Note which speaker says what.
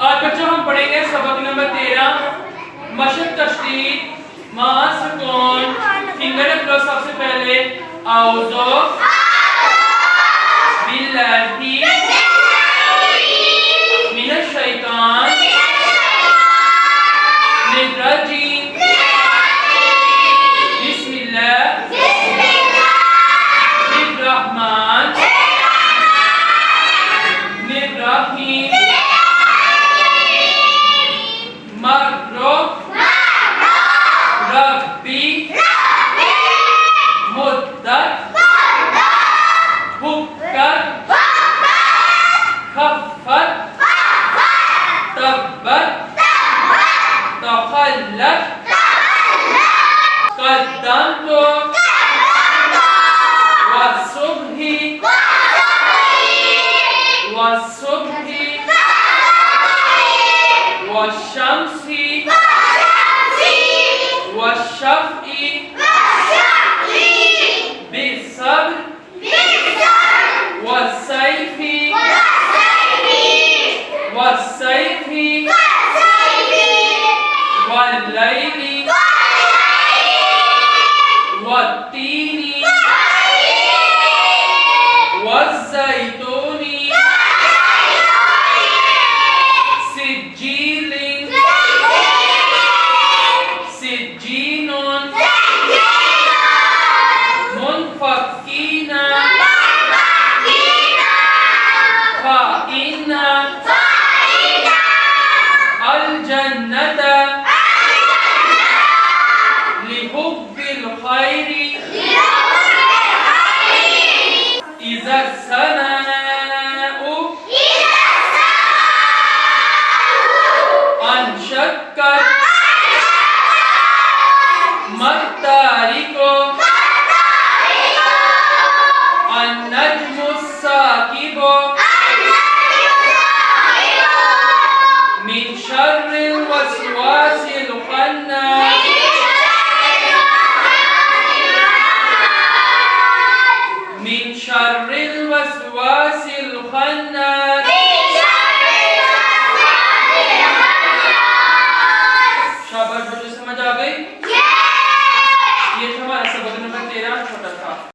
Speaker 1: आज बच्चों हम पढ़ेंगे सबक नंबर 13 मशक तशदीद मां सुकून फिंगर क्लोज। सबसे पहले औज़ो बिल्लाहि मिनश शैतान रजीम बिस्मिल्लाह रहमान रहीम मर्रो रब्बी मुद्दत हुक्कत खफ़्फ़त तब्बत तख़ल्लत क़द्दमतु वस्सुब्हि वश्शम्सी वश्शफ़ई बिस्सब्र वस्सैफ़ि वल्लैलि वत्तीनि वज़्ज़ैतूनि सिज्जीनुन मुनफ़क्कीना फ़ाइन्ना अल जन्नत लिहुब्बिल खैरि इज़ा सनाउ अनशक्कत मत्तारिको